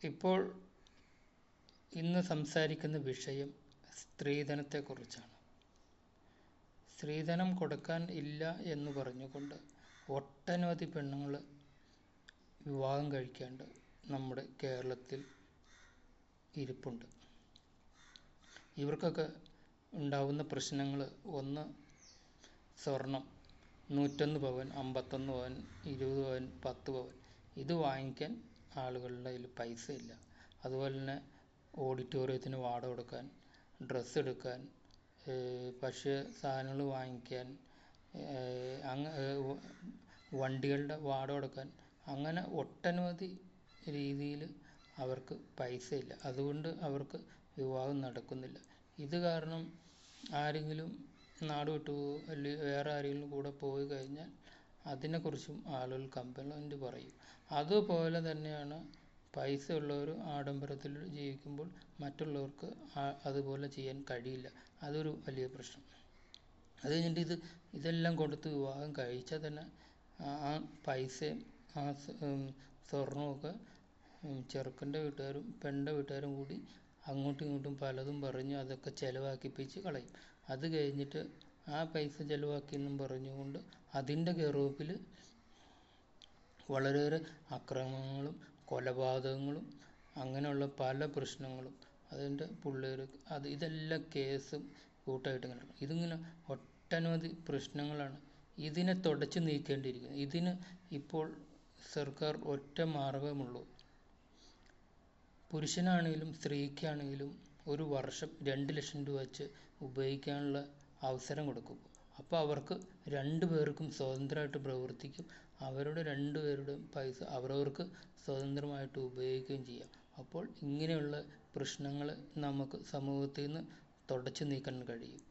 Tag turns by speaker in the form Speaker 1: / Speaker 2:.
Speaker 1: ഇപ്പോൾ ഇന്ന് സംസാരിക്കുന്ന വിഷയം സ്ത്രീധനത്തെക്കുറിച്ചാണ്. സ്ത്രീധനം കൊടുക്കാൻ ഇല്ല എന്ന് പറഞ്ഞുകൊണ്ട് ഒട്ടനവധി പെണ്ണുങ്ങൾ വിവാഹം കഴിക്കാണ്ട് നമ്മുടെ കേരളത്തിൽ ഇരിപ്പുണ്ട്. ഇവർക്കൊക്കെ ഉണ്ടാവുന്ന പ്രശ്നങ്ങൾ, ഒന്ന്, സ്വർണം 101 പവൻ, 51 പവൻ, 20 പവൻ, 10 പവൻ ഇത് വാങ്ങിക്കാൻ ആളുകളുടെ കയ്യിൽ പൈസ ഇല്ല. അതുപോലെ തന്നെ ഓഡിറ്റോറിയത്തിന് വാടക കൊടുക്കാൻ, ഡ്രസ്സ് എടുക്കാൻ, ഭക്ഷ്യ സാധനങ്ങൾ വാങ്ങിക്കാൻ, വണ്ടികളുടെ വാടക കൊടുക്കാൻ, അങ്ങനെ ഒട്ടനവധി രീതിയിൽ അവർക്ക് പൈസ ഇല്ല. അതുകൊണ്ട് അവർക്ക് വിവാഹം നടക്കുന്നില്ല. ഇത് കാരണം ആരെങ്കിലും നാട് വിട്ടു പോകുകയോ അല്ലെങ്കിൽ വേറെ ആരെങ്കിലും കൂടെ പോയി കഴിഞ്ഞാൽ അതിനെക്കുറിച്ചും ആളുകൾ കംപ്ലൈൻറ്റ് പറയും. അതുപോലെ തന്നെയാണ് പൈസ ഉള്ളവർ ആഡംബരത്തിൽ ജീവിക്കുമ്പോൾ മറ്റുള്ളവർക്ക് അതുപോലെ ചെയ്യാൻ കഴിയില്ല. അതൊരു വലിയ പ്രശ്നം. അത് കഴിഞ്ഞിട്ട് ഇതെല്ലാം കൊടുത്ത് വിവാഹം കഴിച്ചാൽ തന്നെ ആ പൈസയും ആ സ്വർണമൊക്കെ ചെറുക്കൻ്റെ വീട്ടുകാരും പെണ്ണിൻ്റെ വീട്ടുകാരും കൂടി അങ്ങോട്ടും ഇങ്ങോട്ടും പലതും പറഞ്ഞ് അതൊക്കെ ചിലവാക്കിപ്പിച്ച് കളയും. അത് കഴിഞ്ഞിട്ട് ആ പൈസ ചിലവാക്കിയെന്നും പറഞ്ഞുകൊണ്ട് അതിൻ്റെ കെയർഓഫിൽ വളരെയേറെ അക്രമങ്ങളും കൊലപാതകങ്ങളും അങ്ങനെയുള്ള പല പ്രശ്നങ്ങളും അതിൻ്റെ ഇതെല്ലാം കേസും കൂട്ടായിട്ട് ഇങ്ങനെ ഇതിങ്ങനെ ഒട്ടനവധി പ്രശ്നങ്ങളാണ്. ഇതിനെ തുടച്ചു നീക്കേണ്ടിയിരിക്കുന്നത്. ഇതിന് ഇപ്പോൾ സർക്കാർ ഒറ്റ മാർഗമുള്ളൂ. പുരുഷനാണെങ്കിലും സ്ത്രീക്കാണെങ്കിലും ഒരു വർഷം 2 ലക്ഷം രൂപ വെച്ച് ഉപയോഗിക്കാനുള്ള അവസരം കൊടുക്കും. അപ്പോൾ അവർക്ക് 2 പേർക്കും സ്വതന്ത്രമായിട്ട് പ്രവർത്തിക്കും. അവരുടെ 2 പേരുടെയും പൈസ അവരവർക്ക് സ്വതന്ത്രമായിട്ട് ഉപയോഗിക്കുകയും ചെയ്യാം. അപ്പോൾ ഇങ്ങനെയുള്ള പ്രശ്നങ്ങൾ നമുക്ക് സമൂഹത്തിൽ നിന്ന് തുടച്ചു നീക്കാൻ കഴിയും.